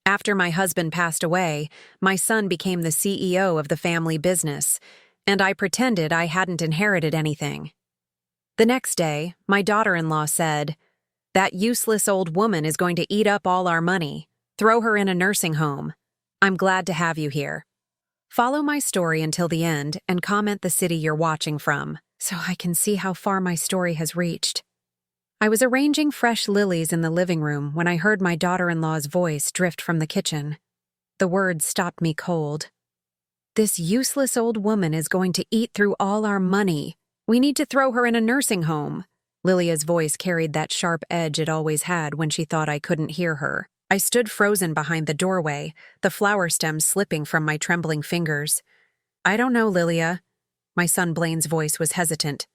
After my husband passed away, my son became the CEO of the family business, and I pretended I hadn't inherited anything. The next day, my daughter-in-law said, "That useless old woman is going to eat up all our money. Throw her in a nursing home. I'm glad to have you here." Follow my story until the end and comment the city you're watching from, so I can see how far my story has reached. I was arranging fresh lilies in the living room when I heard my daughter-in-law's voice drift from the kitchen. The words stopped me cold. "This useless old woman is going to eat through all our money. We need to throw her in a nursing home." Lilia's voice carried that sharp edge it always had when she thought I couldn't hear her. I stood frozen behind the doorway, the flower stems slipping from my trembling fingers. "I don't know, Lilia." My son Blaine's voice was hesitant.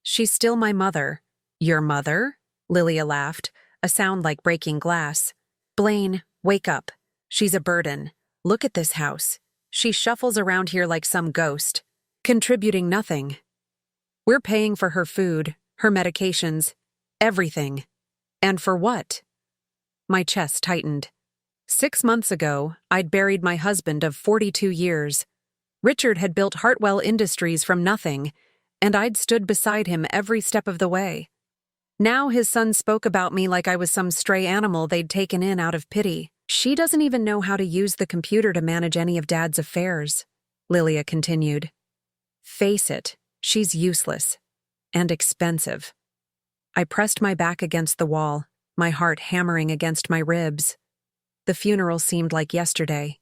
"She's still my mother." "Your mother?" Lilia laughed, a sound like breaking glass. "Blaine, wake up. She's a burden. Look at this house. She shuffles around here like some ghost, contributing nothing. We're paying for her food, her medications, everything. And for what?" My chest tightened. 6 months ago, I'd buried my husband of 42 years. Richard had built Hartwell Industries from nothing, and I'd stood beside him every step of the way. Now his son spoke about me like I was some stray animal they'd taken in out of pity. "She doesn't even know how to use the computer to manage any of Dad's affairs," Lilia continued. "Face it, she's useless. And expensive." I pressed my back against the wall, my heart hammering against my ribs. The funeral seemed like yesterday.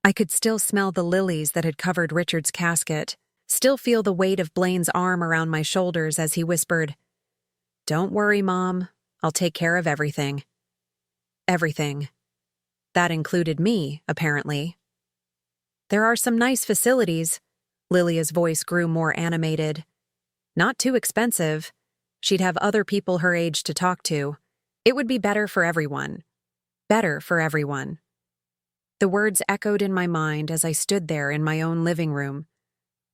I could still smell the lilies that had covered Richard's casket, still feel the weight of Blaine's arm around my shoulders as he whispered, "Don't worry, Mom. I'll take care of everything." Everything. That included me, apparently. "There are some nice facilities." Lilia's voice grew more animated. "Not too expensive. She'd have other people her age to talk to. It would be better for everyone. Better for everyone." The words echoed in my mind as I stood there in my own living room.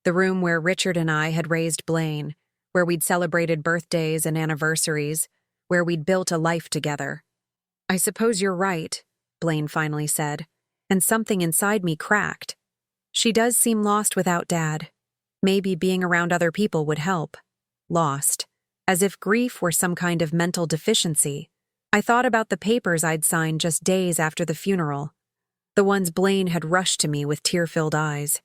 The room where Richard and I had raised Blaine, where we'd celebrated birthdays and anniversaries, where we'd built a life together. "I suppose you're right," Blaine finally said, and something inside me cracked. "She does seem lost without Dad. Maybe being around other people would help." Lost. As if grief were some kind of mental deficiency. I thought about the papers I'd signed just days after the funeral. The ones Blaine had rushed to me with tear-filled eyes.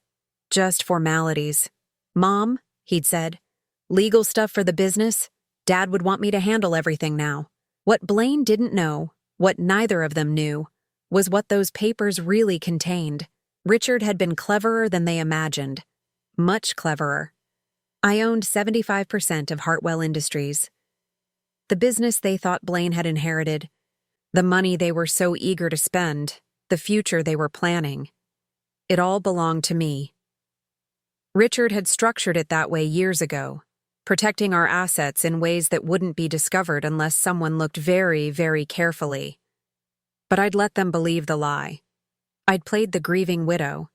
"Just formalities. Mom," he'd said, "legal stuff for the business. Dad would want me to handle everything now." What Blaine didn't know, what neither of them knew, was what those papers really contained. Richard had been cleverer than they imagined. Much cleverer. I owned 75% of Hartwell Industries. The business they thought Blaine had inherited. The money they were so eager to spend. The future they were planning. It all belonged to me. Richard had structured it that way years ago, protecting our assets in ways that wouldn't be discovered unless someone looked very, very carefully. But I'd let them believe the lie. I'd played the grieving widow,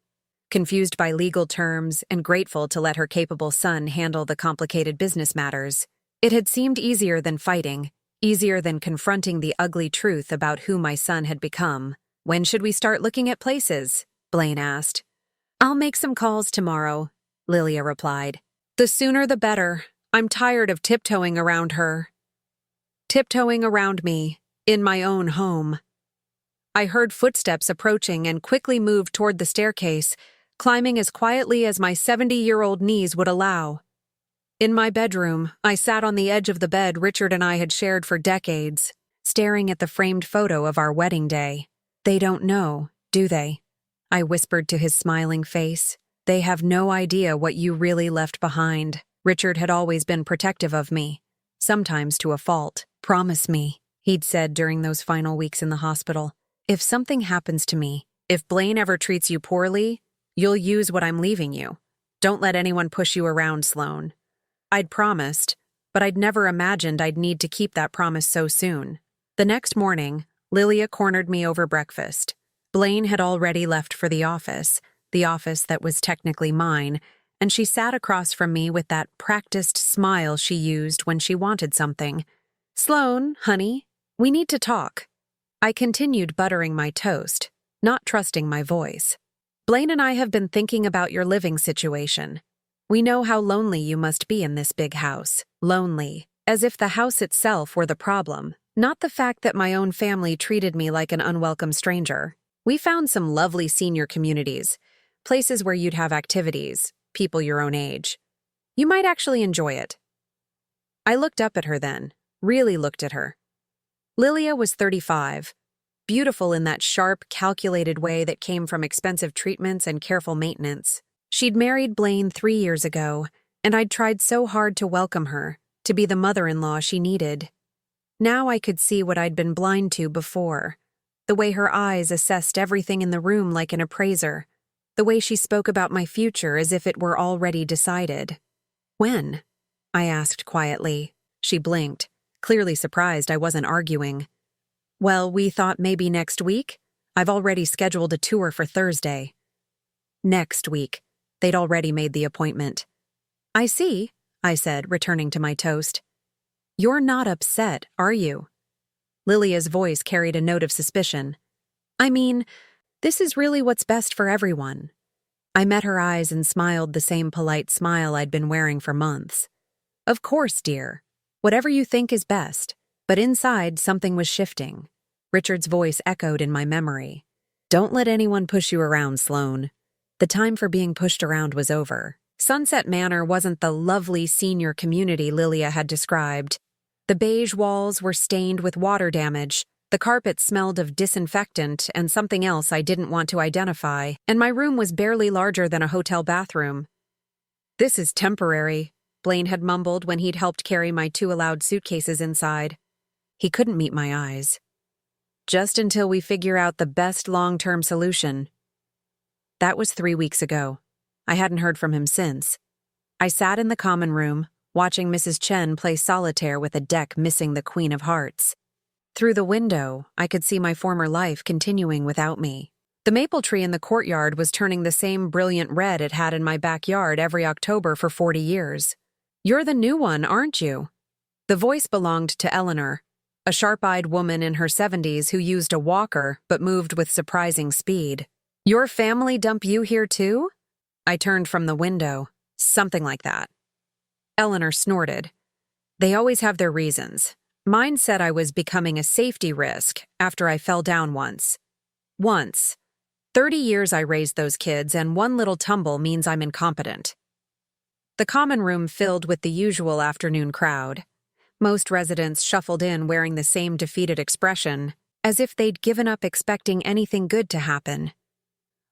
confused by legal terms and grateful to let her capable son handle the complicated business matters. It had seemed easier than fighting, easier than confronting the ugly truth about who my son had become. "When should we start looking at places?" Blaine asked. "I'll make some calls tomorrow," Lilia replied. "The sooner the better. I'm tired of tiptoeing around her. Tiptoeing around me, in my own home." I heard footsteps approaching and quickly moved toward the staircase, climbing as quietly as my 70-year-old knees would allow. In my bedroom, I sat on the edge of the bed Richard and I had shared for decades, staring at the framed photo of our wedding day. "They don't know, do they?" I whispered to his smiling face. "They have no idea what you really left behind." Richard had always been protective of me, sometimes to a fault. "Promise me," he'd said during those final weeks in the hospital. "If something happens to me, if Blaine ever treats you poorly, you'll use what I'm leaving you. Don't let anyone push you around, Sloan." I'd promised, but I'd never imagined I'd need to keep that promise so soon. The next morning, Lilia cornered me over breakfast. Blaine had already left for the office that was technically mine, and she sat across from me with that practiced smile she used when she wanted something. "Sloan, honey, we need to talk." I continued buttering my toast. not trusting my voice. Blaine and I have been thinking about your living situation. We know how lonely you must be in this big house. Lonely, as if the house itself were the problem, not the fact that my own family treated me like an unwelcome stranger. We found some lovely senior communities, places where you'd have activities, people your own age. You might actually enjoy it. I looked up at her then, really looked at her. Lilia was 35, beautiful in that sharp, calculated way that came from expensive treatments and careful maintenance. She'd married Blaine 3 years ago, and I'd tried so hard to welcome her, to be the mother-in-law she needed. Now I could see what I'd been blind to before, the way her eyes assessed everything in the room like an appraiser, the way she spoke about my future as if it were already decided. When? I asked quietly. She blinked, clearly surprised I wasn't arguing. Well, we thought maybe next week. I've already scheduled a tour for Thursday. Next week. They'd already made the appointment. I see, I said, returning to my toast. You're not upset, are you? Lilia's voice carried a note of suspicion. I mean, this is really what's best for everyone. I met her eyes and smiled the same polite smile I'd been wearing for months. Of course, dear. Whatever you think is best. But inside, something was shifting. Richard's voice echoed in my memory. Don't let anyone push you around, Sloane. The time for being pushed around was over. Sunset Manor wasn't the lovely senior community Lilia had described. The beige walls were stained with water damage, the carpet smelled of disinfectant and something else I didn't want to identify, and my room was barely larger than a hotel bathroom. This is temporary, Blaine had mumbled when he'd helped carry my 2 allowed suitcases inside. He couldn't meet my eyes. Just until we figure out the best long-term solution. That was 3 weeks ago. I hadn't heard from him since. I sat in the common room, watching Mrs. Chen play solitaire with a deck missing the Queen of Hearts. Through the window, I could see my former life continuing without me. The maple tree in the courtyard was turning the same brilliant red it had in my backyard every October for 40 years. You're the new one, aren't you? The voice belonged to Eleanor, a sharp-eyed woman in her 70s who used a walker but moved with surprising speed. Your family dump you here too? I turned from the window. Something like that. Eleanor snorted. They always have their reasons. Mine said I was becoming a safety risk after I fell down once. Once. 30 years I raised those kids, and one little tumble means I'm incompetent. The common room filled with the usual afternoon crowd. Most residents shuffled in wearing the same defeated expression, as if they'd given up expecting anything good to happen.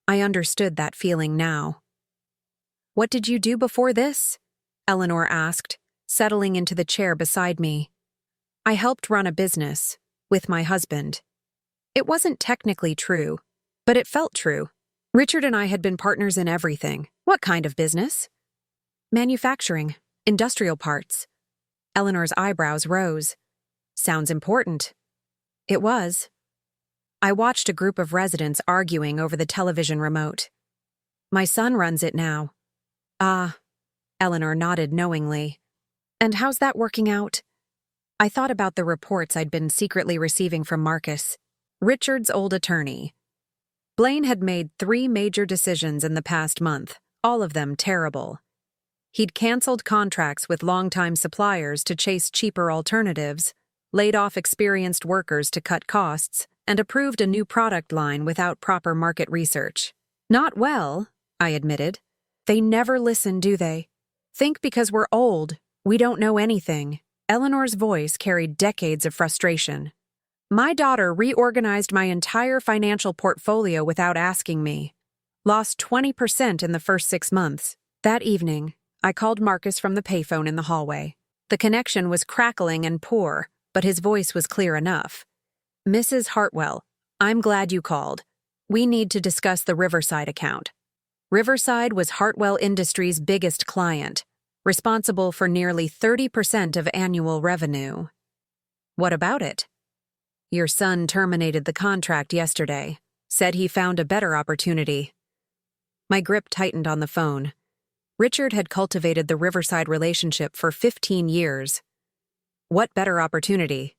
I understood that feeling now. What did you do before this? Eleanor asked, settling into the chair beside me. I helped run a business, with my husband. It wasn't technically true, but it felt true. Richard and I had been partners in everything. What kind of business? Manufacturing, industrial parts. Eleanor's eyebrows rose. Sounds important. It was. I watched a group of residents arguing over the television remote. My son runs it now. Ah, Eleanor nodded knowingly. And how's that working out? I thought about the reports I'd been secretly receiving from Marcus, Richard's old attorney. Blaine had made 3 major decisions in the past month, all of them terrible. He'd canceled contracts with longtime suppliers to chase cheaper alternatives, laid off experienced workers to cut costs, and approved a new product line without proper market research. Not well, I admitted. They never listen, do they? Think because we're old, we don't know anything. Eleanor's voice carried decades of frustration. My daughter reorganized my entire financial portfolio without asking me. Lost 20% in the first 6 months. That evening, I called Marcus from the payphone in the hallway. The connection was crackling and poor, but his voice was clear enough. Mrs. Hartwell, I'm glad you called. We need to discuss the Riverside account. Riverside was Hartwell Industries' biggest client, responsible for nearly 30% of annual revenue. What about it? Your son terminated the contract yesterday, said he found a better opportunity. My grip tightened on the phone. Richard had cultivated the Riverside relationship for 15 years. What better opportunity?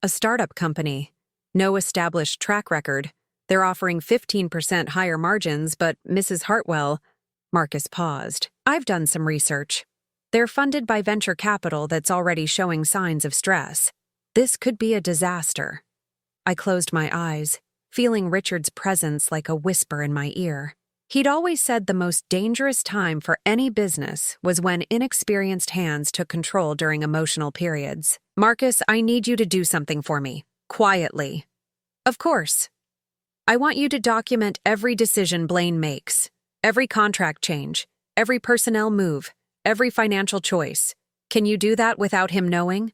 A startup company. No established track record. They're offering 15% higher margins, but Mrs. Hartwell, Marcus paused. I've done some research. They're funded by venture capital that's already showing signs of stress. This could be a disaster. I closed my eyes, feeling Richard's presence like a whisper in my ear. He'd always said the most dangerous time for any business was when inexperienced hands took control during emotional periods. Marcus, I need you to do something for me. Quietly. Of course. I want you to document every decision Blaine makes, every contract change, every personnel move, every financial choice. Can you do that without him knowing?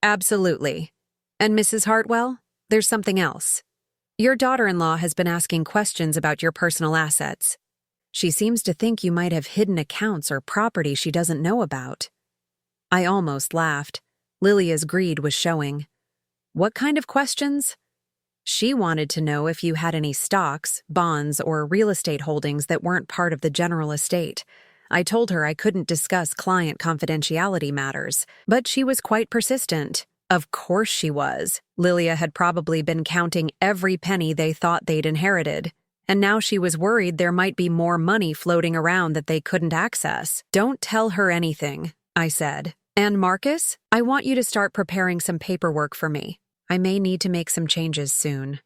Absolutely. And Mrs. Hartwell, there's something else. Your daughter-in-law has been asking questions about your personal assets. She seems to think you might have hidden accounts or property she doesn't know about. I almost laughed. Lilia's greed was showing. What kind of questions? She wanted to know if you had any stocks, bonds, or real estate holdings that weren't part of the general estate. I told her I couldn't discuss client confidentiality matters, but she was quite persistent. Of course she was. Lilia had probably been counting every penny they thought they'd inherited, and now she was worried there might be more money floating around that they couldn't access. Don't tell her anything, I said. And Marcus, I want you to start preparing some paperwork for me. I may need to make some changes soon.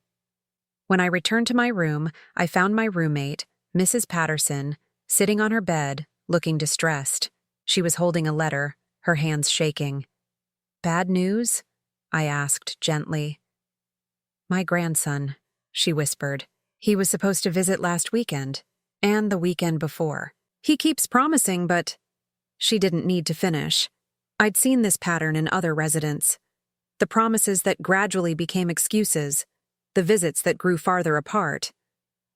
When I returned to my room, I found my roommate, Mrs. Patterson, sitting on her bed, looking distressed. She was holding a letter, her hands shaking. Bad news? I asked gently. My grandson, she whispered. He was supposed to visit last weekend, and the weekend before. He keeps promising, but... She didn't need to finish. I'd seen this pattern in other residents. The promises that gradually became excuses, the visits that grew farther apart,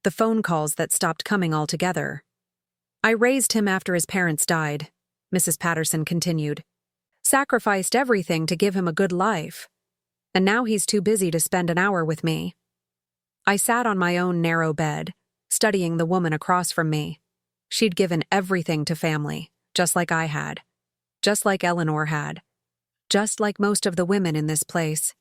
the phone calls that stopped coming altogether. I raised him after his parents died, Mrs. Patterson continued. Sacrificed everything to give him a good life. And now he's too busy to spend an hour with me. I sat on my own narrow bed, studying the woman across from me. She'd given everything to family, just like I had, just like Eleanor had. Just like most of the women in this place.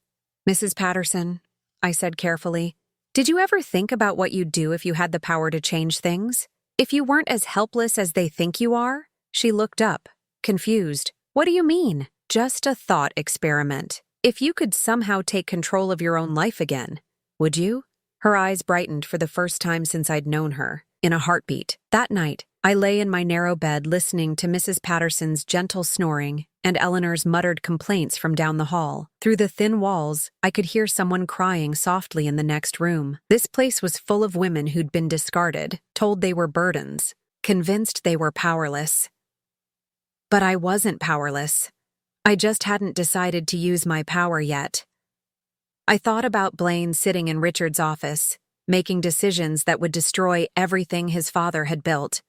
Mrs. Patterson, I said carefully, did you ever think about what you'd do if you had the power to change things? If you weren't as helpless as they think you are? She looked up, confused. What do you mean? Just a thought experiment. If you could somehow take control of your own life again, would you? Her eyes brightened for the first time since I'd known her, in a heartbeat. That night, I lay in my narrow bed listening to Mrs. Patterson's gentle snoring and Eleanor's muttered complaints from down the hall. Through the thin walls, I could hear someone crying softly in the next room. This place was full of women who'd been discarded, told they were burdens, convinced they were powerless. But I wasn't powerless. I just hadn't decided to use my power yet. I thought about Blaine sitting in Richard's office, making decisions that would destroy everything his father had built.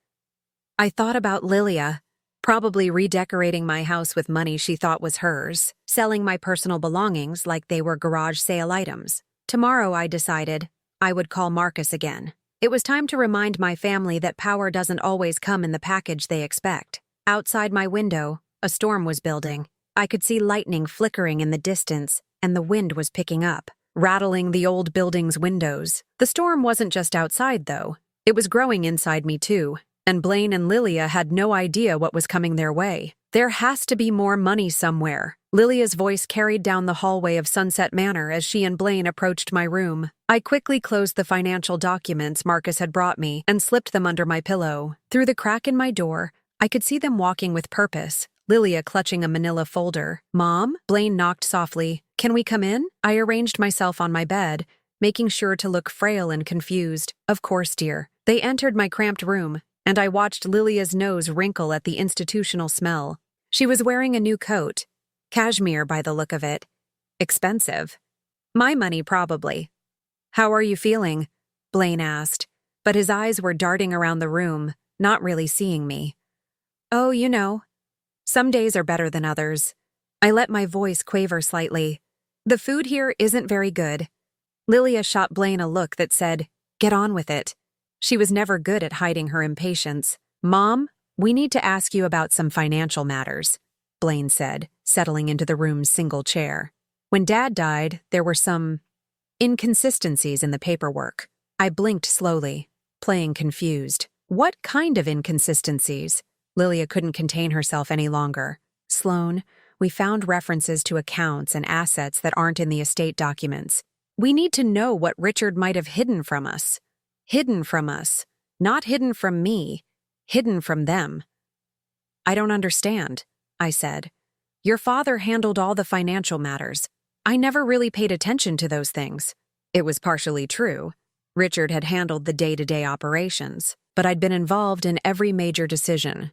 I thought about Lilia, probably redecorating my house with money she thought was hers, selling my personal belongings like they were garage sale items. Tomorrow, I decided, I would call Marcus again. It was time to remind my family that power doesn't always come in the package they expect. Outside my window, a storm was building. I could see lightning flickering in the distance, and the wind was picking up, rattling the old building's windows. The storm wasn't just outside, though. It was growing inside me, too. And Blaine and Lilia had no idea what was coming their way. There has to be more money somewhere. Lilia's voice carried down the hallway of Sunset Manor as she and Blaine approached my room. I quickly closed the financial documents Marcus had brought me and slipped them under my pillow. Through the crack in my door, I could see them walking with purpose, Lilia clutching a manila folder. Mom? Blaine knocked softly. Can we come in? I arranged myself on my bed, making sure to look frail and confused. Of course, dear. They entered my cramped room, and I watched Lilia's nose wrinkle at the institutional smell. She was wearing a new coat. Cashmere by the look of it. Expensive. My money, probably. How are you feeling? Blaine asked, but his eyes were darting around the room, not really seeing me. Oh, you know. Some days are better than others. I let my voice quaver slightly. The food here isn't very good. Lilia shot Blaine a look that said, get on with it. She was never good at hiding her impatience. Mom, we need to ask you about some financial matters, Blaine said, settling into the room's single chair. When Dad died, there were some inconsistencies in the paperwork. I blinked slowly, playing confused. What kind of inconsistencies? Lilia couldn't contain herself any longer. Sloan, we found references to accounts and assets that aren't in the estate documents. We need to know what Richard might have hidden from us. Hidden from us. Not hidden from me. Hidden from them. I don't understand, I said. Your father handled all the financial matters. I never really paid attention to those things. It was partially true. Richard had handled the day-to-day operations, but I'd been involved in every major decision.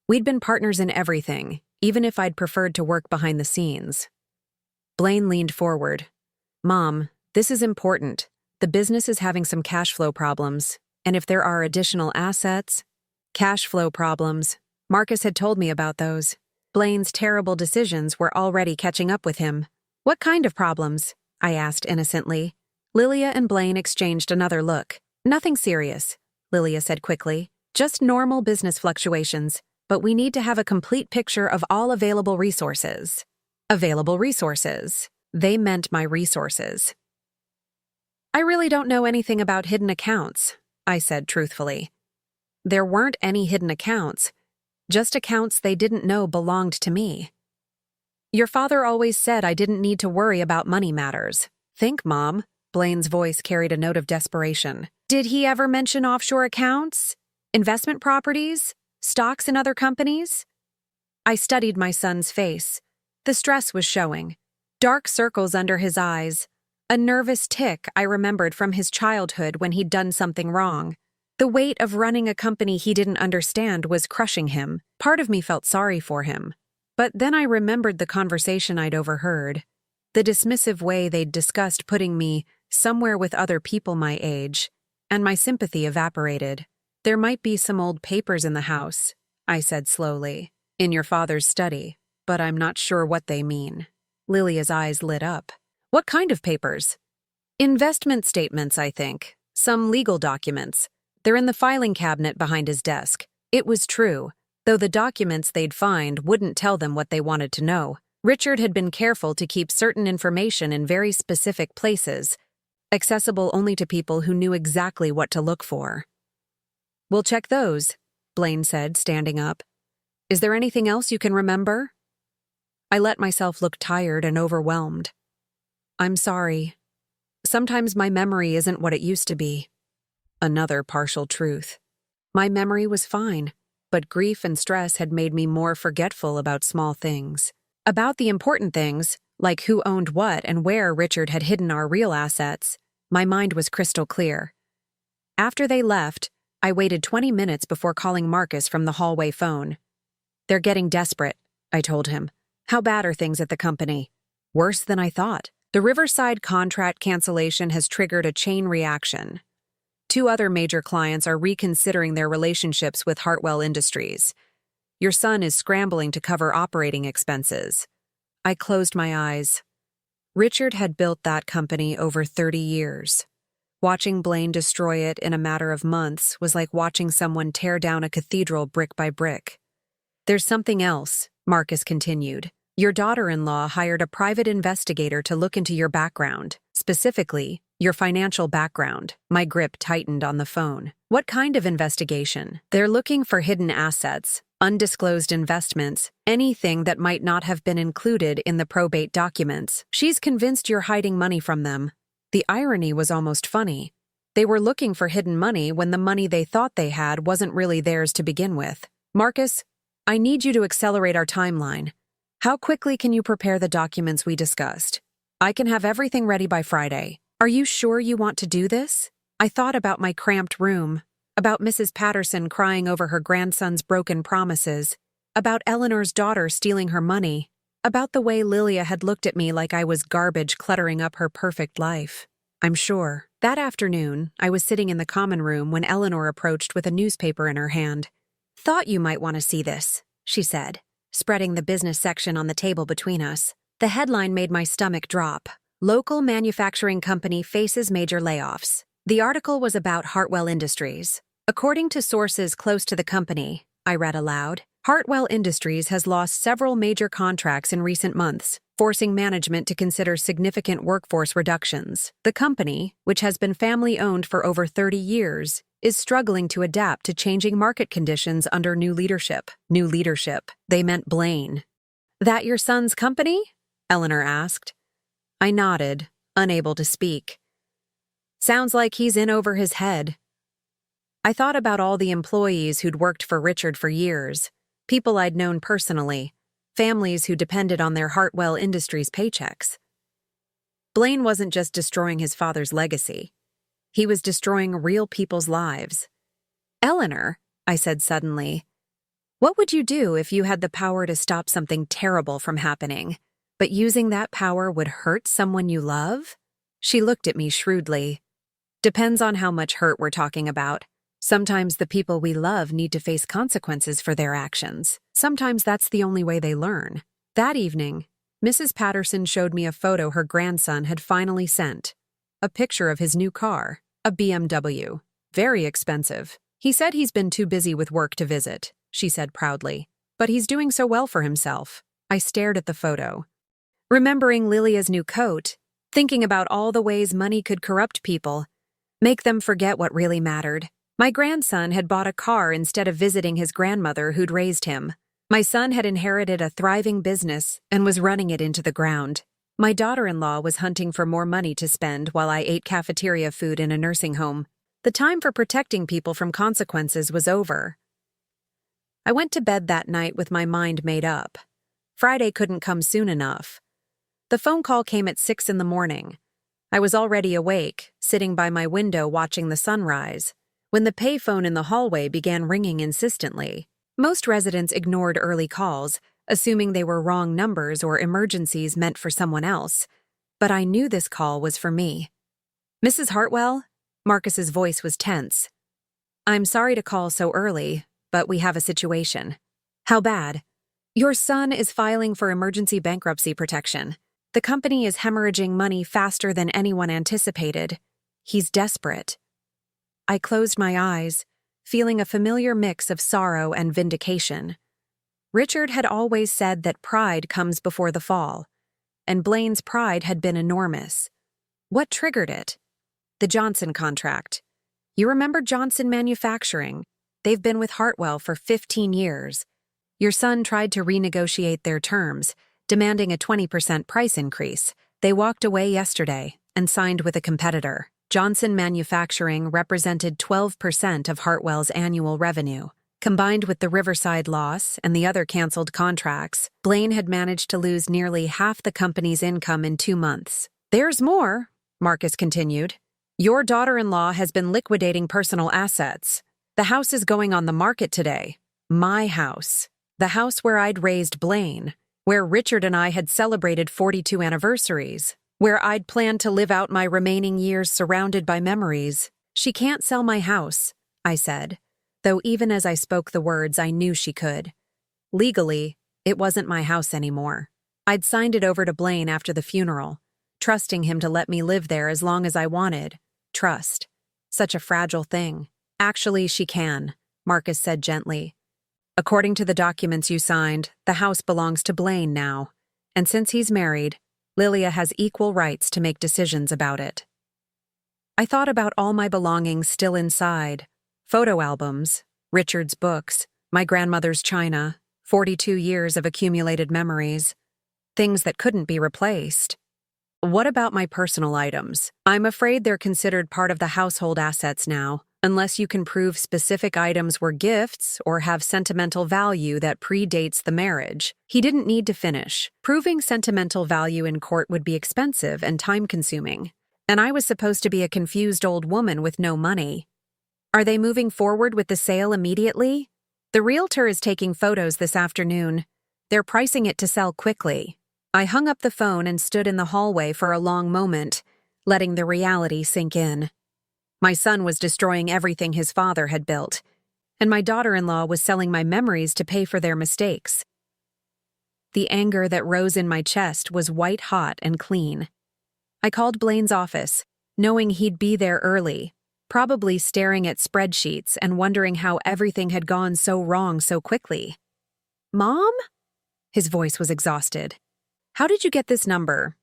We'd been partners in everything, even if I'd preferred to work behind the scenes. Blaine leaned forward. Mom, this is important. The business is having some cash flow problems, and if there are additional assets... Cash flow problems. Marcus had told me about those. Blaine's terrible decisions were already catching up with him. What kind of problems? I asked innocently. Lilia and Blaine exchanged another look. Nothing serious, Lilia said quickly. Just normal business fluctuations, but we need to have a complete picture of all available resources. Available resources. They meant my resources. I really don't know anything about hidden accounts, I said truthfully. There weren't any hidden accounts, just accounts they didn't know belonged to me. Your father always said I didn't need to worry about money matters. Think, Mom. Blaine's voice carried a note of desperation. Did he ever mention offshore accounts? Investment properties? Stocks in other companies? I studied my son's face. The stress was showing. Dark circles under his eyes. A nervous tic I remembered from his childhood when he'd done something wrong. The weight of running a company he didn't understand was crushing him. Part of me felt sorry for him. But then I remembered the conversation I'd overheard. The dismissive way they'd discussed putting me somewhere with other people my age, and my sympathy evaporated. There might be some old papers in the house, I said slowly, in your father's study, but I'm not sure what they mean. Lilia's eyes lit up. What kind of papers? Investment statements, I think. Some legal documents. They're in the filing cabinet behind his desk. It was true, though the documents they'd find wouldn't tell them what they wanted to know. Richard had been careful to keep certain information in very specific places, accessible only to people who knew exactly what to look for. We'll check those, Blaine said, standing up. Is there anything else you can remember? I let myself look tired and overwhelmed. I'm sorry. Sometimes my memory isn't what it used to be. Another partial truth. My memory was fine, but grief and stress had made me more forgetful about small things. About the important things, like who owned what and where Richard had hidden our real assets, my mind was crystal clear. After they left, I waited 20 minutes before calling Marcus from the hallway phone. They're getting desperate, I told him. How bad are things at the company? Worse than I thought. The Riverside contract cancellation has triggered a chain reaction. 2 other major clients are reconsidering their relationships with Hartwell Industries. Your son is scrambling to cover operating expenses. I closed my eyes. Richard had built that company over 30 years. Watching Blaine destroy it in a matter of months was like watching someone tear down a cathedral brick by brick. There's something else, Marcus continued. Your daughter-in-law hired a private investigator to look into your background, specifically, your financial background. My grip tightened on the phone. What kind of investigation? They're looking for hidden assets, undisclosed investments, anything that might not have been included in the probate documents. She's convinced you're hiding money from them. The irony was almost funny. They were looking for hidden money when the money they thought they had wasn't really theirs to begin with. Marcus, I need you to accelerate our timeline. How quickly can you prepare the documents we discussed? I can have everything ready by Friday. Are you sure you want to do this? I thought about my cramped room, about Mrs. Patterson crying over her grandson's broken promises, about Eleanor's daughter stealing her money, about the way Lilia had looked at me like I was garbage cluttering up her perfect life. I'm sure. That afternoon, I was sitting in the common room when Eleanor approached with a newspaper in her hand. Thought you might want to see this, she said, spreading the business section on the table between us. The headline made my stomach drop. Local manufacturing company faces major layoffs. The article was about Hartwell Industries. According to sources close to the company, I read aloud, Hartwell Industries has lost several major contracts in recent months, forcing management to consider significant workforce reductions. The company, which has been family-owned for over 30 years, is struggling to adapt to changing market conditions under new leadership. New leadership. They meant Blaine. "That your son's company?" Eleanor asked. I nodded, unable to speak. "Sounds like he's in over his head." I thought about all the employees who'd worked for Richard for years, people I'd known personally, families who depended on their Hartwell Industries paychecks. Blaine wasn't just destroying his father's legacy. He was destroying real people's lives. "Eleanor," I said suddenly, "what would you do if you had the power to stop something terrible from happening, but using that power would hurt someone you love?" She looked at me shrewdly. "Depends on how much hurt we're talking about. Sometimes the people we love need to face consequences for their actions. Sometimes that's the only way they learn." That evening, Mrs. Patterson showed me a photo her grandson had finally sent. A picture of his new car, a BMW. Very expensive. "He said he's been too busy with work to visit," she said proudly. "But he's doing so well for himself." I stared at the photo, remembering Lilia's new coat, thinking about all the ways money could corrupt people, make them forget what really mattered. My grandson had bought a car instead of visiting his grandmother who'd raised him. My son had inherited a thriving business and was running it into the ground. My daughter-in-law was hunting for more money to spend while I ate cafeteria food in a nursing home. The time for protecting people from consequences was over. I went to bed that night with my mind made up. Friday couldn't come soon enough. The phone call came at 6 in the morning. I was already awake, sitting by my window watching the sunrise, when the payphone in the hallway began ringing insistently. Most residents ignored early calls, assuming they were wrong numbers or emergencies meant for someone else. But I knew this call was for me. "Mrs. Hartwell?" Marcus's voice was tense. "I'm sorry to call so early, but we have a situation." "How bad?" "Your son is filing for emergency bankruptcy protection. The company is hemorrhaging money faster than anyone anticipated. He's desperate." I closed my eyes, feeling a familiar mix of sorrow and vindication. Richard had always said that pride comes before the fall, and Blaine's pride had been enormous. What triggered it? The Johnson contract. You remember Johnson Manufacturing? They've been with Hartwell for 15 years. Your son tried to renegotiate their terms, demanding a 20% price increase. They walked away yesterday and signed with a competitor. Johnson Manufacturing represented 12% of Hartwell's annual revenue. Combined with the Riverside loss and the other canceled contracts, Blaine had managed to lose nearly half the company's income in 2 months. "There's more," Marcus continued. "Your daughter-in-law has been liquidating personal assets. The house is going on the market today. My house. The house where I'd raised Blaine, where Richard and I had celebrated 42 anniversaries, where I'd planned to live out my remaining years surrounded by memories. She can't sell my house," I said, though even as I spoke the words I knew she could. Legally, it wasn't my house anymore. I'd signed it over to Blaine after the funeral, trusting him to let me live there as long as I wanted. Trust. Such a fragile thing. "Actually, she can," Marcus said gently. "According to the documents you signed, the house belongs to Blaine now, and since he's married, Lilia has equal rights to make decisions about it." I thought about all my belongings still inside. Photo albums, Richard's books, my grandmother's china, 42 years of accumulated memories. Things that couldn't be replaced. What about my personal items? "I'm afraid they're considered part of the household assets now, unless you can prove specific items were gifts or have sentimental value that predates the marriage." He didn't need to finish. Proving sentimental value in court would be expensive and time-consuming, and I was supposed to be a confused old woman with no money. "Are they moving forward with the sale immediately?" "The realtor is taking photos this afternoon. They're pricing it to sell quickly." I hung up the phone and stood in the hallway for a long moment, letting the reality sink in. My son was destroying everything his father had built, and my daughter-in-law was selling my memories to pay for their mistakes. The anger that rose in my chest was white-hot and clean. I called Blaine's office, knowing he'd be there early, probably staring at spreadsheets and wondering how everything had gone so wrong so quickly. Mom? His voice was exhausted. How did you get this number?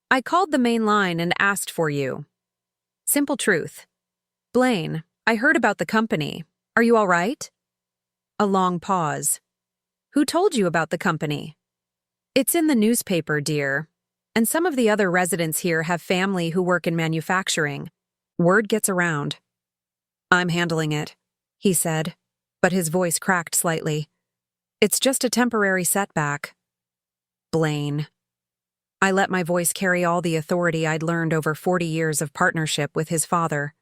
I called the main line and asked for you. Simple truth. Blaine, I heard about the company. Are you all right? A long pause. Who told you about the company? It's in the newspaper, dear. And some of the other residents here have family who work in manufacturing. Word gets around. I'm handling it, he said, but his voice cracked slightly. It's just a temporary setback. Blaine. I let my voice carry all the authority I'd learned over 40 years of partnership with his father.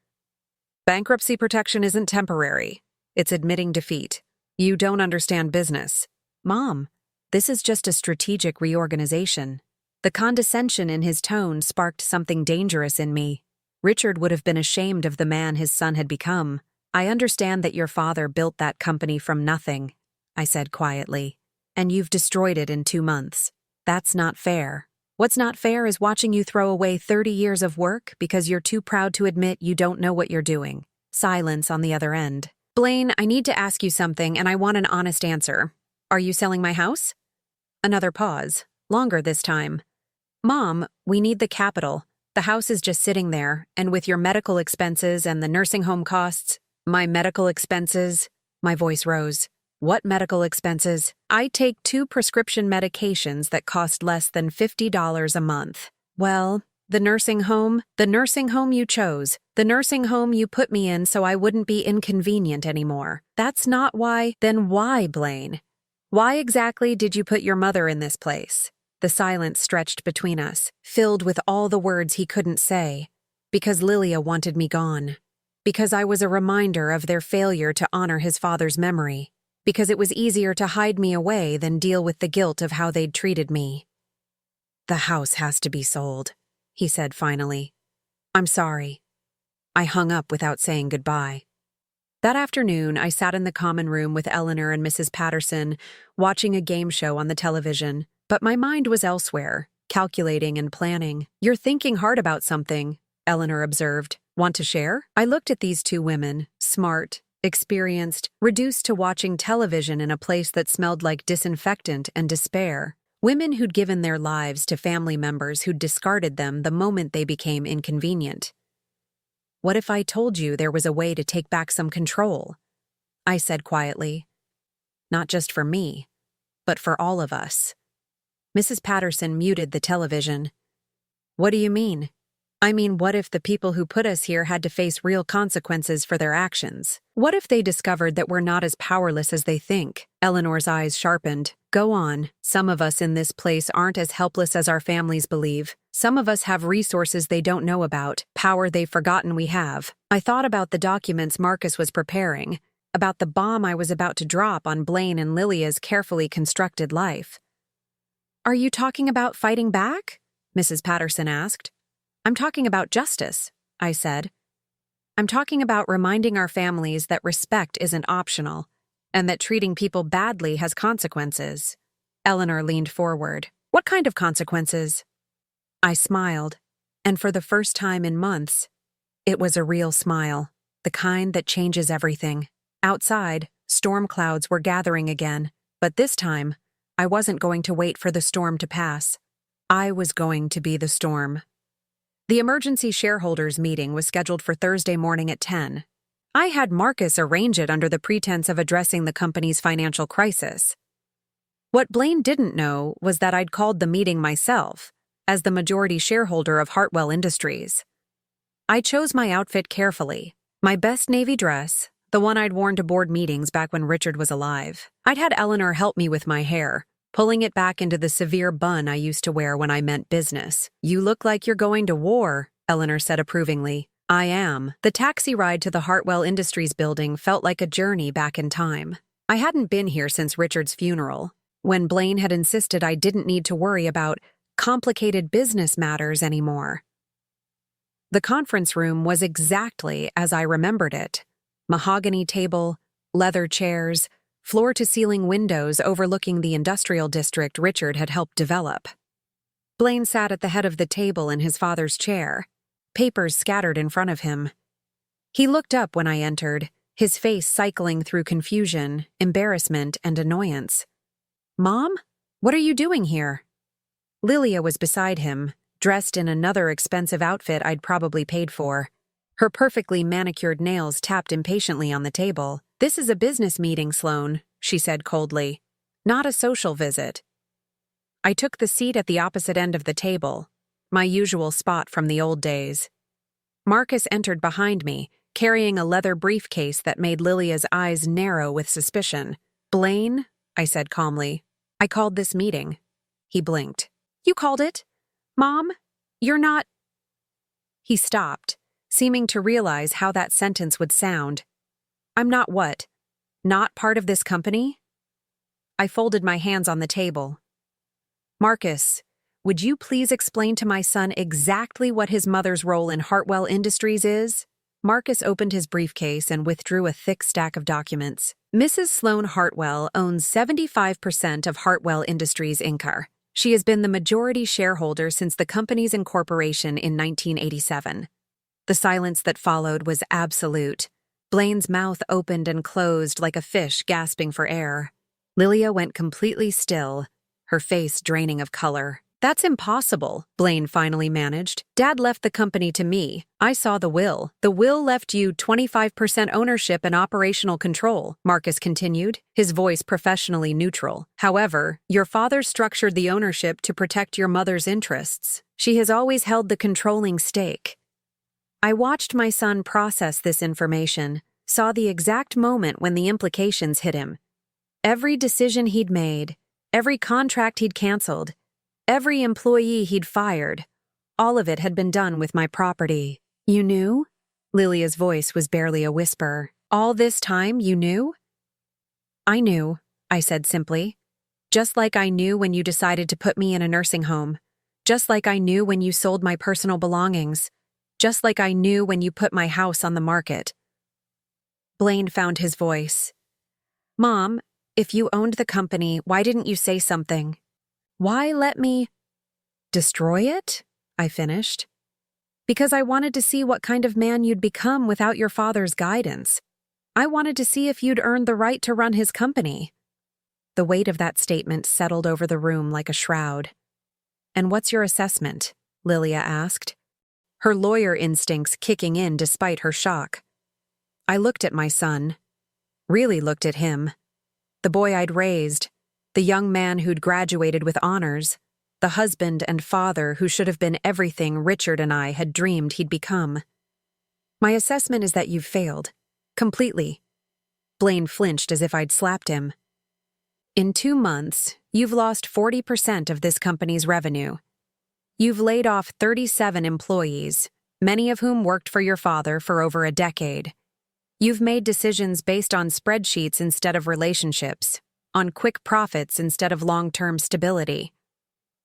Bankruptcy protection isn't temporary. It's admitting defeat. You don't understand business. Mom, this is just a strategic reorganization. The condescension in his tone sparked something dangerous in me. Richard would have been ashamed of the man his son had become. I understand that your father built that company from nothing, I said quietly, and you've destroyed it in 2 months. That's not fair. What's not fair is watching you throw away 30 years of work because you're too proud to admit you don't know what you're doing. Silence on the other end. Blaine, I need to ask you something and I want an honest answer. Are you selling my house? Another pause, longer this time. Mom, we need the capital. The house is just sitting there, and with your medical expenses and the nursing home costs, my medical expenses, my voice rose. What medical expenses? I take 2 prescription medications that cost less than $50 a month. Well, the nursing home you chose, the nursing home you put me in so I wouldn't be inconvenient anymore. That's not why. Then why, Blaine? Why exactly did you put your mother in this place? The silence stretched between us, filled with all the words he couldn't say. Because Lilia wanted me gone. Because I was a reminder of their failure to honor his father's memory. Because it was easier to hide me away than deal with the guilt of how they'd treated me. The house has to be sold, he said finally. I'm sorry. I hung up without saying goodbye. That afternoon, I sat in the common room with Eleanor and Mrs. Patterson, watching a game show on the television. But my mind was elsewhere, calculating and planning. You're thinking hard about something, Eleanor observed. Want to share? I looked at these 2 women, smart, experienced, reduced to watching television in a place that smelled like disinfectant and despair. Women who'd given their lives to family members who'd discarded them the moment they became inconvenient. What if I told you there was a way to take back some control? I said quietly. Not just for me, but for all of us. Mrs. Patterson muted the television. What do you mean? I mean, what if the people who put us here had to face real consequences for their actions? What if they discovered that we're not as powerless as they think? Eleanor's eyes sharpened. Go on. Some of us in this place aren't as helpless as our families believe. Some of us have resources they don't know about, power they've forgotten we have. I thought about the documents Marcus was preparing, about the bomb I was about to drop on Blaine and Lilia's carefully constructed life. Are you talking about fighting back? Mrs. Patterson asked. I'm talking about justice, I said. I'm talking about reminding our families that respect isn't optional, and that treating people badly has consequences. Eleanor leaned forward. What kind of consequences? I smiled, and for the first time in months, it was a real smile, the kind that changes everything. Outside, storm clouds were gathering again, but this time, I wasn't going to wait for the storm to pass. I was going to be the storm. The emergency shareholders meeting was scheduled for Thursday morning at 10. I had Marcus arrange it under the pretense of addressing the company's financial crisis. What Blaine didn't know was that I'd called the meeting myself, as the majority shareholder of Hartwell Industries. I chose my outfit carefully, my best navy dress, the one I'd worn to board meetings back when Richard was alive. I'd had Eleanor help me with my hair, pulling it back into the severe bun I used to wear when I meant business. You look like you're going to war, Eleanor said approvingly. I am. The taxi ride to the Hartwell Industries building felt like a journey back in time. I hadn't been here since Richard's funeral, when Blaine had insisted I didn't need to worry about complicated business matters anymore. The conference room was exactly as I remembered it. Mahogany table, leather chairs, floor-to-ceiling windows overlooking the industrial district Richard had helped develop. Blaine sat at the head of the table in his father's chair, papers scattered in front of him. He looked up when I entered, his face cycling through confusion, embarrassment, and annoyance. Mom? What are you doing here? Lilia was beside him, dressed in another expensive outfit I'd probably paid for. Her perfectly manicured nails tapped impatiently on the table. "This is a business meeting, Sloan," she said coldly. "Not a social visit." I took the seat at the opposite end of the table, my usual spot from the old days. Marcus entered behind me, carrying a leather briefcase that made Lilia's eyes narrow with suspicion. "Blaine," I said calmly, "I called this meeting." He blinked. "You called it? Mom, you're not—" He stopped, seeming to realize how that sentence would sound. "I'm not what? Not part of this company?" I folded my hands on the table. "Marcus, would you please explain to my son exactly what his mother's role in Hartwell Industries is?" Marcus opened his briefcase and withdrew a thick stack of documents. "Mrs. Sloan Hartwell owns 75% of Hartwell Industries, Inc. She has been the majority shareholder since the company's incorporation in 1987. The silence that followed was absolute. Blaine's mouth opened and closed like a fish gasping for air. Lilia went completely still, her face draining of color. "That's impossible," Blaine finally managed. "Dad left the company to me. I saw the will. The will left you 25% ownership and operational control," Marcus continued, his voice professionally neutral. "However, your father structured the ownership to protect your mother's interests. She has always held the controlling stake." I watched my son process this information, saw the exact moment when the implications hit him. Every decision he'd made, every contract he'd canceled, every employee he'd fired, all of it had been done with my property. "You knew?" Lilia's voice was barely a whisper. "All this time you knew?" "I knew," I said simply. "Just like I knew when you decided to put me in a nursing home. Just like I knew when you sold my personal belongings. Just like I knew when you put my house on the market." Blaine found his voice. "Mom, if you owned the company, why didn't you say something? Why let me—" "Destroy it?" I finished. "Because I wanted to see what kind of man you'd become without your father's guidance. I wanted to see if you'd earned the right to run his company." The weight of that statement settled over the room like a shroud. "And what's your assessment?" Lilia asked, her lawyer instincts kicking in despite her shock. I looked at my son, really looked at him. The boy I'd raised, the young man who'd graduated with honors, the husband and father who should have been everything Richard and I had dreamed he'd become. "My assessment is that you've failed. Completely." Blaine flinched as if I'd slapped him. "In 2 months, you've lost 40% of this company's revenue. You've laid off 37 employees, many of whom worked for your father for over a decade. You've made decisions based on spreadsheets instead of relationships, on quick profits instead of long-term stability."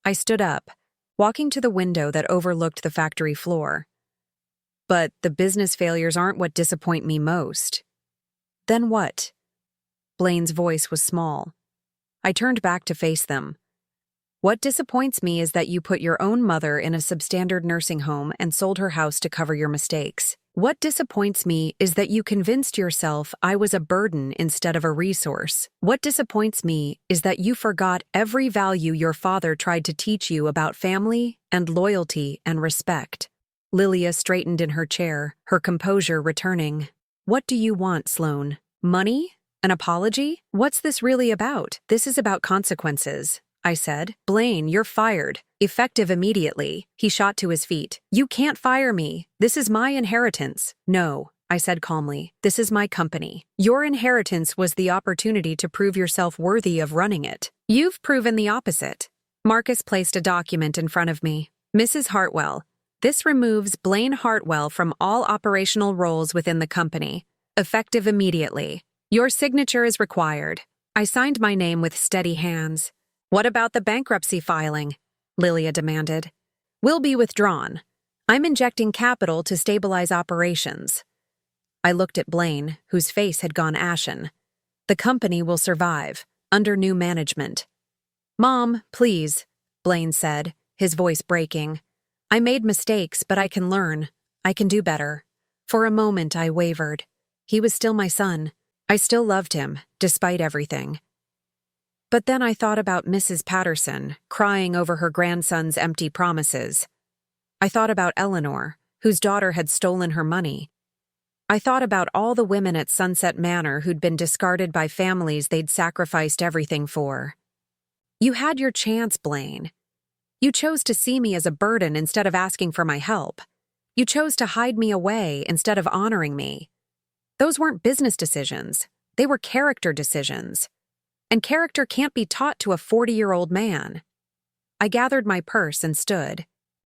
I stood up, walking to the window that overlooked the factory floor. "But the business failures aren't what disappoint me most." "Then what?" Blaine's voice was small. I turned back to face them. "What disappoints me is that you put your own mother in a substandard nursing home and sold her house to cover your mistakes. What disappoints me is that you convinced yourself I was a burden instead of a resource. What disappoints me is that you forgot every value your father tried to teach you about family and loyalty and respect." Lilia straightened in her chair, her composure returning. "What do you want, Sloan? Money? An apology? What's this really about?" "This is about consequences," I said. "Blaine, you're fired. Effective immediately." He shot to his feet. "You can't fire me. This is my inheritance." "No," I said calmly. "This is my company. Your inheritance was the opportunity to prove yourself worthy of running it. You've proven the opposite." Marcus placed a document in front of me. "Mrs. Hartwell, this removes Blaine Hartwell from all operational roles within the company. Effective immediately. Your signature is required." I signed my name with steady hands. "What about the bankruptcy filing?" Lilia demanded. "Will be withdrawn. I'm injecting capital to stabilize operations." I looked at Blaine, whose face had gone ashen. "The company will survive, under new management." "Mom, please," Blaine said, his voice breaking. "I made mistakes, but I can learn. I can do better." For a moment I wavered. He was still my son. I still loved him, despite everything. But then I thought about Mrs. Patterson, crying over her grandson's empty promises. I thought about Eleanor, whose daughter had stolen her money. I thought about all the women at Sunset Manor who'd been discarded by families they'd sacrificed everything for. You had your chance, Blaine. You chose to see me as a burden instead of asking for my help. You chose to hide me away instead of honoring me. Those weren't business decisions. They were character decisions. And character can't be taught to a 40-year-old man. I gathered my purse and stood.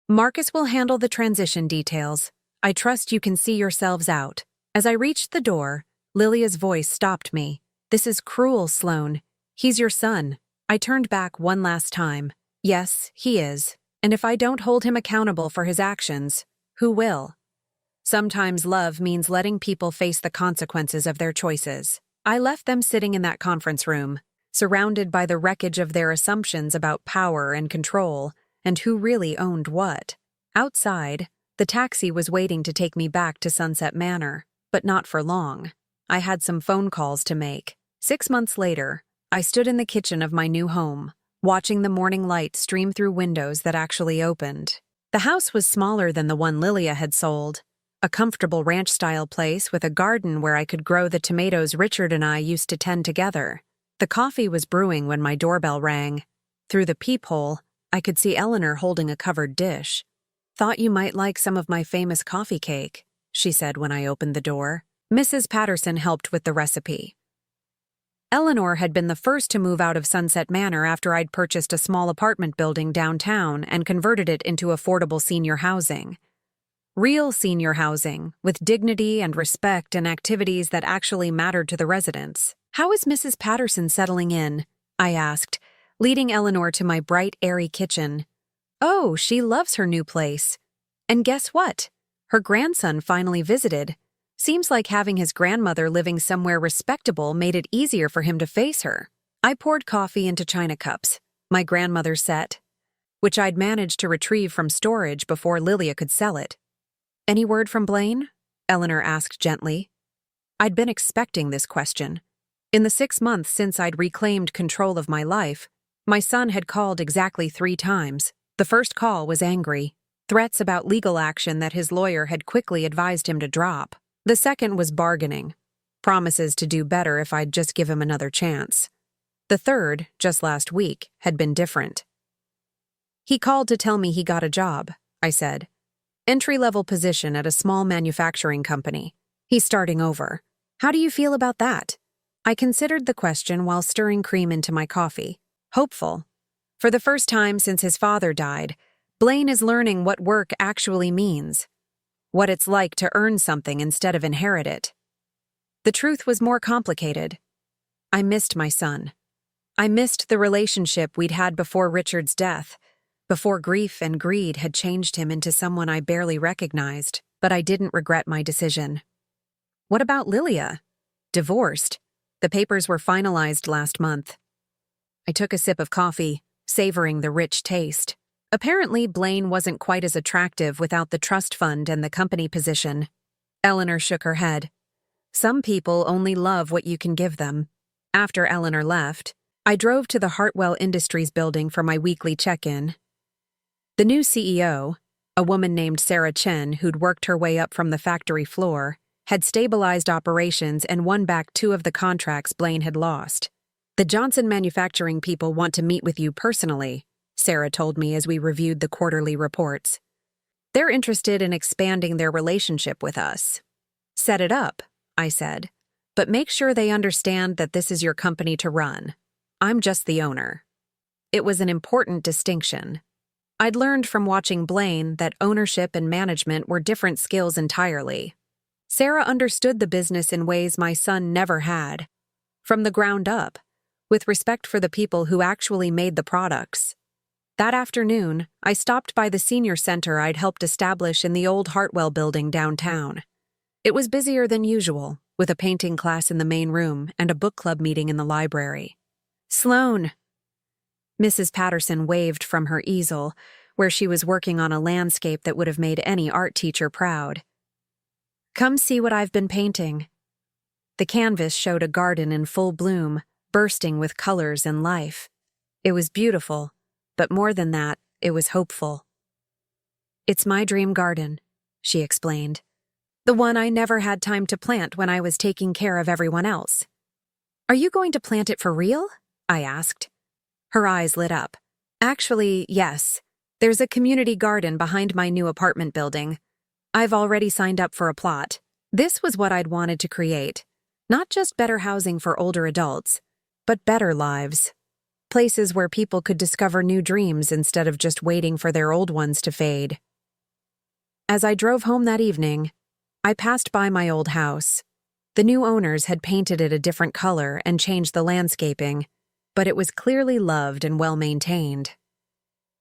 Marcus will handle the transition details. I trust you can see yourselves out. As I reached the door, Lilia's voice stopped me. This is cruel, Sloane. He's your son. I turned back one last time. Yes, he is. And if I don't hold him accountable for his actions, who will? Sometimes love means letting people face the consequences of their choices. I left them sitting in that conference room, surrounded by the wreckage of their assumptions about power and control, and who really owned what. Outside, the taxi was waiting to take me back to Sunset Manor, but not for long. I had some phone calls to make. 6 months later, I stood in the kitchen of my new home, watching the morning light stream through windows that actually opened. The house was smaller than the one Lilia had sold, a comfortable ranch-style place with a garden where I could grow the tomatoes Richard and I used to tend together. The coffee was brewing when my doorbell rang. Through the peephole, I could see Eleanor holding a covered dish. "Thought you might like some of my famous coffee cake," she said when I opened the door. Mrs. Patterson helped with the recipe. Eleanor had been the first to move out of Sunset Manor after I'd purchased a small apartment building downtown and converted it into affordable senior housing. Real senior housing, with dignity and respect and activities that actually mattered to the residents. "How is Mrs. Patterson settling in?" I asked, leading Eleanor to my bright, airy kitchen. "Oh, she loves her new place. And guess what? Her grandson finally visited. Seems like having his grandmother living somewhere respectable made it easier for him to face her." I poured coffee into china cups, my grandmother's set, which I'd managed to retrieve from storage before Lilia could sell it. "Any word from Blaine?" Eleanor asked gently. I'd been expecting this question. In the 6 months since I'd reclaimed control of my life, my son had called exactly 3 times. The first call was angry, threats about legal action that his lawyer had quickly advised him to drop. The second was bargaining, promises to do better if I'd just give him another chance. The third, just last week, had been different. "He called to tell me he got a job," I said. "Entry-level position at a small manufacturing company. He's starting over. How do you feel about that?" I considered the question while stirring cream into my coffee. Hopeful. For the first time since his father died, Blaine is learning what work actually means. What it's like to earn something instead of inherit it. The truth was more complicated. I missed my son. I missed the relationship we'd had before Richard's death, before grief and greed had changed him into someone I barely recognized, but I didn't regret my decision. What about Lilia? Divorced. The papers were finalized last month. I took a sip of coffee, savoring the rich taste. Apparently, Blaine wasn't quite as attractive without the trust fund and the company position. Eleanor shook her head. Some people only love what you can give them. After Eleanor left, I drove to the Hartwell Industries building for my weekly check-in. The new CEO, a woman named Sarah Chen who'd worked her way up from the factory floor, had stabilized operations and won back 2 of the contracts Blaine had lost. "The Johnson Manufacturing people want to meet with you personally," Sarah told me as we reviewed the quarterly reports. "They're interested in expanding their relationship with us." "Set it up," I said, "but make sure they understand that this is your company to run. I'm just the owner." It was an important distinction. I'd learned from watching Blaine that ownership and management were different skills entirely. Sarah understood the business in ways my son never had. From the ground up, with respect for the people who actually made the products. That afternoon, I stopped by the senior center I'd helped establish in the old Hartwell building downtown. It was busier than usual, with a painting class in the main room and a book club meeting in the library. "Sloane." Mrs. Patterson waved from her easel, where she was working on a landscape that would have made any art teacher proud. "Come see what I've been painting." The canvas showed a garden in full bloom, bursting with colors and life. It was beautiful, but more than that, it was hopeful. "It's my dream garden," she explained. "The one I never had time to plant when I was taking care of everyone else." "Are you going to plant it for real?" I asked. Her eyes lit up. "Actually, yes. There's a community garden behind my new apartment building. I've already signed up for a plot." This was what I'd wanted to create. Not just better housing for older adults, but better lives. Places where people could discover new dreams instead of just waiting for their old ones to fade. As I drove home that evening, I passed by my old house. The new owners had painted it a different color and changed the landscaping, but it was clearly loved and well-maintained.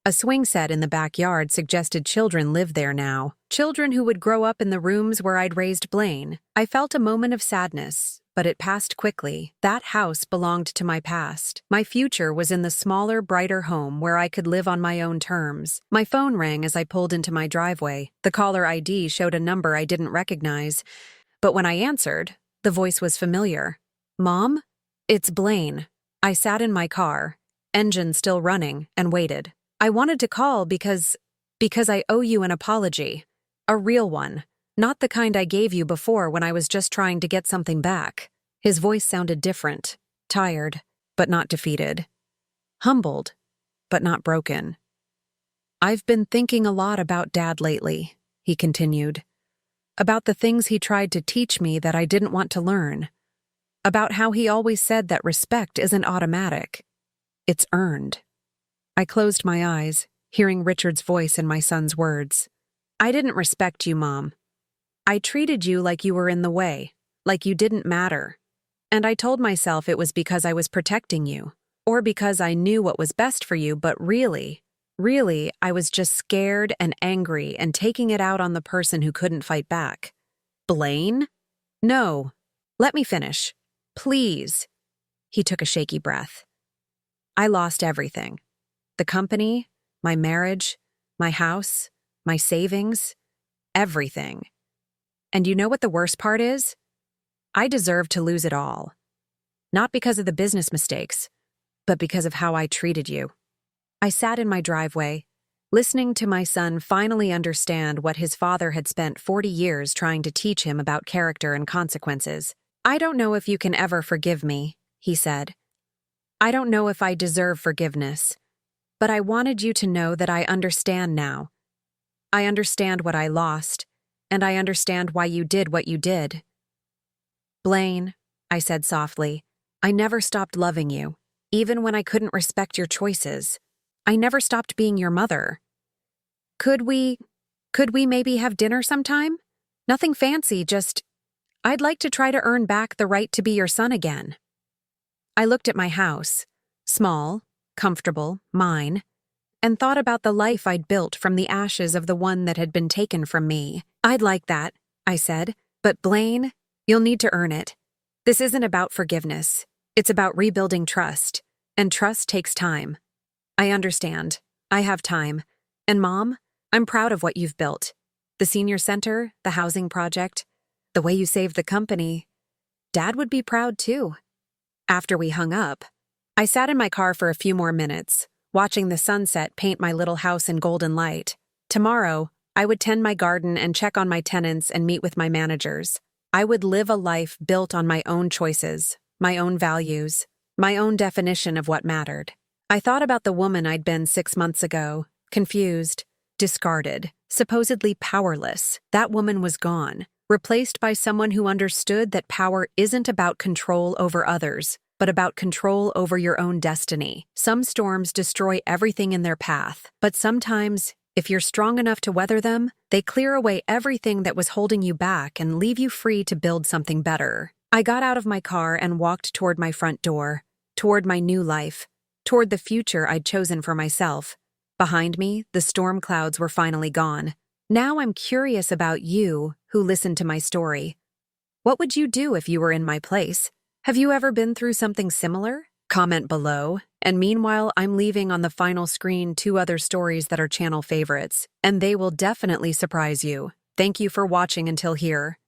A swing set in the backyard suggested children lived there now, children who would grow up in the rooms where I'd raised Blaine. I felt a moment of sadness, but it passed quickly. That house belonged to my past. My future was in the smaller, brighter home where I could live on my own terms. My phone rang as I pulled into my driveway. The caller ID showed a number I didn't recognize, but when I answered, the voice was familiar. "Mom? It's Blaine." I sat in my car, engine still running, and waited. "I wanted to call because I owe you an apology. A real one. Not the kind I gave you before when I was just trying to get something back." His voice sounded different, tired, but not defeated. Humbled, but not broken. "I've been thinking a lot about Dad lately," he continued. "About the things he tried to teach me that I didn't want to learn. About how he always said that respect isn't automatic. It's earned." I closed my eyes, hearing Richard's voice in my son's words. "I didn't respect you, Mom. I treated you like you were in the way, like you didn't matter. And I told myself it was because I was protecting you, or because I knew what was best for you, but really, I was just scared and angry and taking it out on the person who couldn't fight back." "Blaine? No. Let me finish. Please." He took a shaky breath. "I lost everything. The company, my marriage, my house, my savings, everything. And you know what the worst part is? I deserve to lose it all. Not because of the business mistakes, but because of how I treated you." I sat in my driveway, listening to my son finally understand what his father had spent 40 years trying to teach him about character and consequences. "I don't know if you can ever forgive me," he said. "I don't know if I deserve forgiveness. But I wanted you to know that I understand now. I understand what I lost, and I understand why you did what you did." "Blaine," I said softly, "I never stopped loving you, even when I couldn't respect your choices. I never stopped being your mother. Could we maybe have dinner sometime? Nothing fancy, just, I'd like to try to earn back the right to be your son again." I looked at my house, small, comfortable, mine, and thought about the life I'd built from the ashes of the one that had been taken from me. "I'd like that," I said, "but Blaine, you'll need to earn it. This isn't about forgiveness. It's about rebuilding trust, and trust takes time." "I understand. I have time. And Mom, I'm proud of what you've built. The senior center, the housing project, the way you saved the company. Dad would be proud too." After we hung up, I sat in my car for a few more minutes, watching the sunset paint my little house in golden light. Tomorrow, I would tend my garden and check on my tenants and meet with my managers. I would live a life built on my own choices, my own values, my own definition of what mattered. I thought about the woman I'd been 6 months ago, confused, discarded, supposedly powerless. That woman was gone, replaced by someone who understood that power isn't about control over others, but about control over your own destiny. Some storms destroy everything in their path, but sometimes, if you're strong enough to weather them, they clear away everything that was holding you back and leave you free to build something better. I got out of my car and walked toward my front door, toward my new life, toward the future I'd chosen for myself. Behind me, the storm clouds were finally gone. Now I'm curious about you, who listened to my story. What would you do if you were in my place? Have you ever been through something similar? Comment below, and meanwhile I'm leaving on the final screen 2 other stories that are channel favorites, and they will definitely surprise you. Thank you for watching until here.